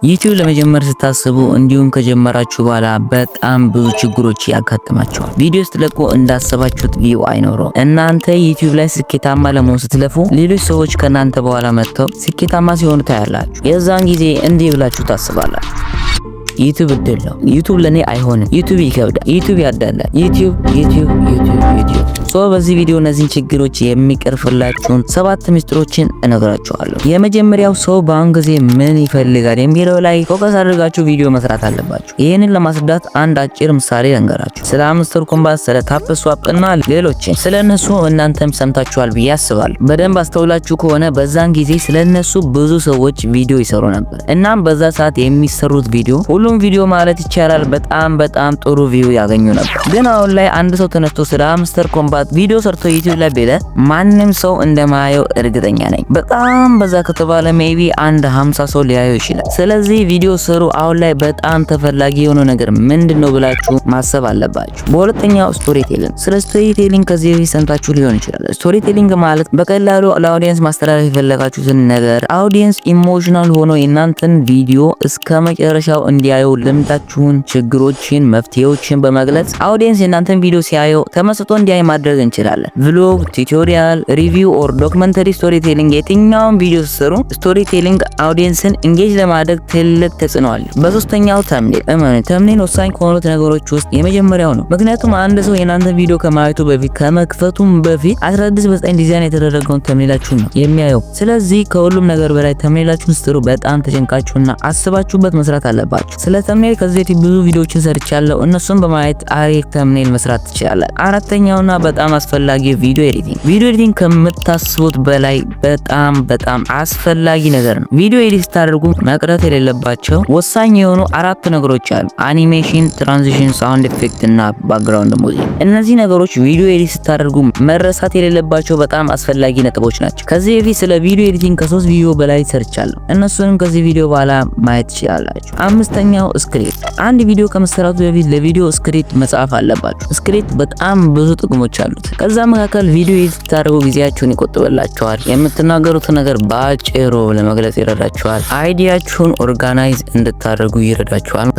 ዩቲዩብ ለመጀመር ስታስቡ እንዲሁም ከጀመራችሁ በኋላ በጣም ብዙ ችግሮች ያጋጥማችኋል። ቪዲዮ ስትለቁ እንዳሰባችሁት ቪው አይኖረው። እናንተ ዩቲዩብ ላይ ስኬታማ ለመሆን ስትለፉ ሌሎች ሰዎች ከናንተ በኋላ መጥተው ስኬታማ ሲሆኑ ታያላችሁ። የዛን ጊዜ እንዲህ ብላችሁ ታስባላችሁ፣ ዩቲዩብ እድል ነው፣ ዩቲዩብ ለኔ አይሆንም፣ ዩቲዩብ ይከብዳል፣ ዩቲዩብ ያዳላል፣ ዩቲዩብ። በዚህ ቪዲዮ እነዚህን ችግሮች የሚቀርፍላችሁን 7 ሚስጥሮችን እነግራችኋለሁ። የመጀመሪያው ሰው በአሁን ጊዜ ምን ይፈልጋል የሚለው ላይ ፎከስ አድርጋችሁ ቪዲዮ መስራት አለባችሁ። ይህንን ለማስረዳት አንድ አጭር ምሳሌ ልንገራችሁ። ስለ ሃምስተር ኮምባት፣ ስለ ታፕ ስዋፕ እና ሌሎችን ስለነሱ እናንተም ሰምታችኋል ብዬ አስባለሁ። በደንብ አስተውላችሁ ከሆነ በዛን ጊዜ ስለነሱ ብዙ ሰዎች ቪዲዮ ይሰሩ ነበር። እናም በዛ ሰዓት የሚሰሩት ቪዲዮ ሁሉም ቪዲዮ ማለት ይቻላል በጣም ጥሩ ቪው ያገኙ ነበር። ግን አሁን ላይ አንድ ሰው ተነስቶ ስለ ሃምስተር ኮምባት ቪዲዮ ሰርቶ ዩቲዩብ ላይ ቢለ ማንንም ሰው እንደማያየው እርግጠኛ ነኝ። በጣም በዛ ከተባለ ሜቢ አንድ 50 ሰው ሊያየው ይችላል። ስለዚህ ቪዲዮ ስሩ። አሁን ላይ በጣም ተፈላጊ የሆነው ነገር ምንድነው ብላችሁ ማሰብ አለባችሁ። በሁለተኛው ስቶሪ ቴሊንግ። ስለ ስቶሪ ቴሊንግ ከዚህ በፊት ሰምታችሁ ሊሆን ይችላል። ስቶሪ ቴሊንግ ማለት በቀላሉ ለአውዲየንስ ማስተላለፍ የፈለጋችሁትን ነገር አውዲየንስ ኢሞሽናል ሆኖ የእናንተን ቪዲዮ እስከ መጨረሻው እንዲያየው ልምዳችሁን፣ ችግሮችን፣ መፍትሄዎችን በመግለጽ አውዲየንስ የእናንተን ቪዲዮ ሲያየው ተመስጦ እንዲያይ ማድረግ እንችላለን። ቭሎግ፣ ቱቶሪያል፣ ሪቪው ኦር ዶክመንተሪ ስቶሪ ቴሊንግ የትኛውን ቪዲዮ ሲሰሩ ስቶሪ ቴሊንግ አውዲየንስን ኢንጌጅ ለማድረግ ትልቅ ተጽዕኖ አለው። በሶስተኛው ተምኔል። ተምኔል ወሳኝ ከሆኑት ነገሮች ውስጥ የመጀመሪያው ነው። ምክንያቱም አንድ ሰው የናንተ ቪዲዮ ከማየቱ በፊት ከመክፈቱም በፊት 19 ዲዛይን የተደረገውን ተምኔላችሁን ነው የሚያየው። ስለዚህ ከሁሉም ነገር በላይ ተምኔላችሁን ስትሰሩ በጣም ተጨንቃችሁና አስባችሁበት መስራት አለባችሁ። ስለ ተምኔል ከዚህ በፊት ብዙ ቪዲዮዎችን ሰርቻለሁ። እነሱን በማየት አሪፍ ተምኔል መስራት ትችላላችሁ። አራተኛውና በጣም አስፈላጊ ቪዲዮ ኤዲቲንግ። ቪዲዮ ኤዲቲንግ ከምታስቡት በላይ በጣም አስፈላጊ ነገር ነው። ቪዲዮ ኤዲት ስታደርጉ መቅረት የሌለባቸው ወሳኝ የሆኑ 4 ነገሮች አሉ። አኒሜሽን፣ ትራንዚሽን፣ ሳውንድ ኢፌክት እና ባክግራውንድ ሙዚክ። እነዚህ ነገሮች ቪዲዮ ኤዲት ስታደርጉ መረሳት የሌለባቸው በጣም አስፈላጊ ነጥቦች ናቸው። ከዚህ በፊት ስለ ቪዲዮ ኤዲቲንግ ከ3 ቪዲዮ በላይ ሰርቻለሁ። እነሱንም ከዚህ ቪዲዮ በኋላ ማየት ትችላላችሁ። አምስተኛው ስክሪፕት። አንድ ቪዲዮ ከመሰራቱ በፊት ለቪዲዮ ስክሪፕት መጻፍ አለባችሁ። ስክሪፕት በጣም ብዙ ጥቅሞች አሉት። ከዛ መካከል ቪዲዮ ስታደርጉ ጊዜያችሁን ይቆጥብላችኋል። የምትናገሩትን ነገር በአጭሩ ለመግለጽ ይረዳችኋል። አይዲያችሁን ኦርጋናይዝ እንድታደርጉ ይረዳችኋል።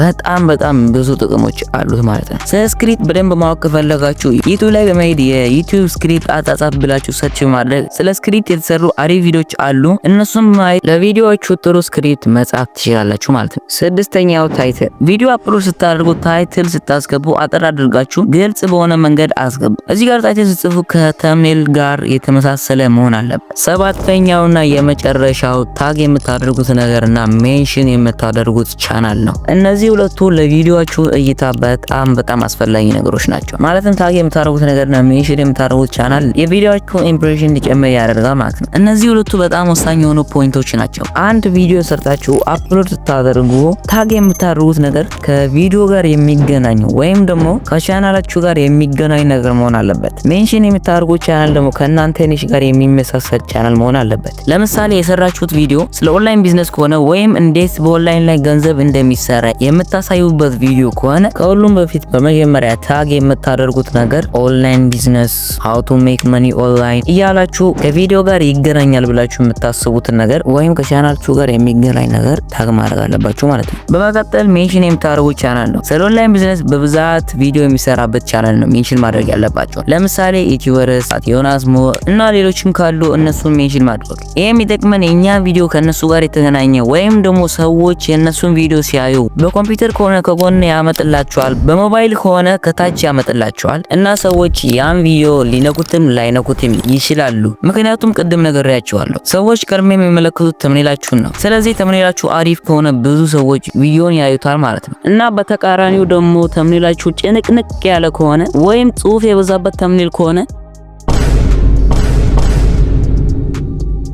በጣም ብዙ ጥቅሞች አሉት ማለት ነው። ስለ ስክሪፕት በደንብ ማወቅ ከፈለጋችሁ ዩቲዩብ ላይ በመሄድ የዩቲዩብ ስክሪፕት አጻጻፍ ብላችሁ ሰርች ማድረግ ስለ ስክሪፕት የተሰሩ አሪፍ ቪዲዮዎች አሉ። እነሱም ማየት ለቪዲዮዎቹ ጥሩ ስክሪፕት መጻፍ ትችላላችሁ ማለት ነው። ስድስተኛው ታይትል። ቪዲዮ አፕሎድ ስታደርጉ ታይትል ስታስገቡ አጠር አድርጋችሁ ግልጽ በሆነ መንገድ አስገቡ። እዚህ ጋር ታይትል ስትጽፉ ከተምኔል ጋር የተመሳሰለ መሆን አለበት። ሰባተኛውና የመጨረሻው ታግ የምታደርጉት ነገርና ሜንሽን የምታደርጉት ቻናል ነው። እነዚህ ሁለቱ ለቪዲዮአችሁ እይታ በጣም አስፈላጊ ነገሮች ናቸው። ማለትም ታግ የምታደርጉት ነገርና ሜንሽን የምታደርጉት ቻናል የቪዲዮአችሁ ኢምፕሬሽን እንዲጨምር ያደርጋል ማለት ነው። እነዚህ ሁለቱ በጣም ወሳኝ የሆኑ ፖይንቶች ናቸው። አንድ ቪዲዮ ሰርታችሁ አፕሎድ ስታደርጉ ታግ የምታደርጉት ነገር ከቪዲዮ ጋር የሚገናኝ ወይም ደግሞ ከቻናላችሁ ጋር የሚገናኝ ነገር መሆን አለበት። ሜንሽን የምታደርጉት ቻናል ደግሞ ከእናንተ ኒሽ ጋር የሚመሳሰል ቻናል መሆን አለበት። ለምሳሌ የሰራችሁት ቪዲዮ ስለ ኦንላይን ቢዝነስ ከሆነ ወይም እንዴት በኦንላይን ላይ ገንዘብ እንደሚሰራ የምታሳዩበት ቪዲዮ ከሆነ ከሁሉም በፊት በመጀመሪያ ታግ የምታደርጉት ነገር ኦንላይን ቢዝነስ፣ how to make money online እያላችሁ ከቪዲዮ ጋር ይገናኛል ብላችሁ የምታስቡትን ነገር ወይም ከቻናላችሁ ጋር የሚገናኝ ነገር ታግ ማድረግ አለባችሁ ማለት ነው። በመቀጠል ሜንሽን የምታደርጉት ቻናል ነው። ስለ ኦንላይን ቢዝነስ በብዛት ቪዲዮ የሚሰራበት ቻናል ነው ሜንሽን ማድረግ ያለባችሁ። ለምሳሌ ዩቲዩበርስ፣ ዮናስ ሞ እና ሌሎችም ካሉ እነሱን ሜንሽን ማድረግ። ይሄ የሚጠቅመን የኛ ቪዲዮ ከነሱ ጋር የተገናኘ ወይም ደግሞ ሰዎች የነሱን ቪዲዮ ሲያዩ በኮምፒውተር ከሆነ ከጎን ያመጥላቸዋል፣ በሞባይል ከሆነ ከታች ያመጥላቸዋል እና ሰዎች ያን ቪዲዮ ሊነኩትም ላይነኩትም ይችላሉ። ምክንያቱም ቅድም ነግሬያችኋለሁ፣ ሰዎች ቀድሞ የሚመለከቱት ተምኔላችሁን ነው። ስለዚህ ተምኔላችሁ አሪፍ ከሆነ ብዙ ሰዎች ቪዲዮን ያዩታል ማለት ነው እና በተቃራኒው ደግሞ ተምኔላችሁ ጭንቅንቅ ያለ ከሆነ ወይም ጽሁፍ የበዛበት ተምኔል ከሆነ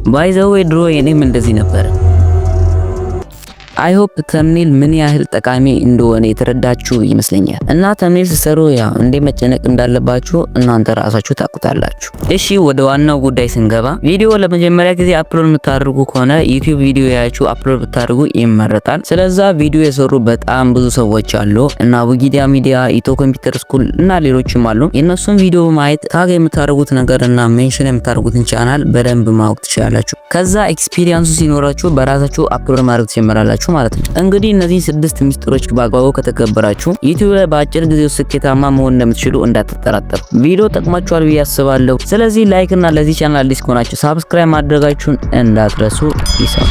ባይ ዘ ዌይ ድሮ የኔም እንደዚህ ነበር። አይ ሆፕ ተምኔል ምን ያህል ጠቃሚ እንደሆነ የተረዳችሁ ይመስለኛል። እና ተምኔል ሲሰሩ ያው እንዴ መጨነቅ እንዳለባችሁ እናንተ ራሳችሁ ታውቁታላችሁ። እሺ ወደ ዋናው ጉዳይ ስንገባ ቪዲዮ ለመጀመሪያ ጊዜ አፕሎድ የምታደርጉ ከሆነ ዩቲዩብ ቪዲዮ ያያችሁ አፕሎድ ብታደርጉ ይመረጣል። ስለዛ ቪዲዮ የሰሩ በጣም ብዙ ሰዎች አሉ እና ዊኪዲያ ሚዲያ፣ ኢትዮ ኮምፒውተር ስኩል እና ሌሎችም አሉ። የነሱን ቪዲዮ ማየት ታግ የምታደርጉት ነገር እና ሜንሽን የምታደርጉትን ቻናል በደንብ ማወቅ ትችላላችሁ። ከዛ ኤክስፒሪየንሱ ሲኖራችሁ በራሳችሁ አፕሎድ ማድረግ ትጀምራላችሁ ማለት ነው። እንግዲህ እነዚህ 6 ሚስጥሮች በአግባቡ ከተከበራችሁ ዩቲዩብ ላይ በአጭር ጊዜ ውስጥ ስኬታማ መሆን እንደምትችሉ እንዳትጠራጠሩ። ቪዲዮ ጠቅማችኋል ብዬ አስባለሁ። ስለዚህ ላይክ እና ለዚህ ቻናል አዲስ ከሆናችሁ ሳብስክራይብ ማድረጋችሁን እንዳትረሱ። ይሳው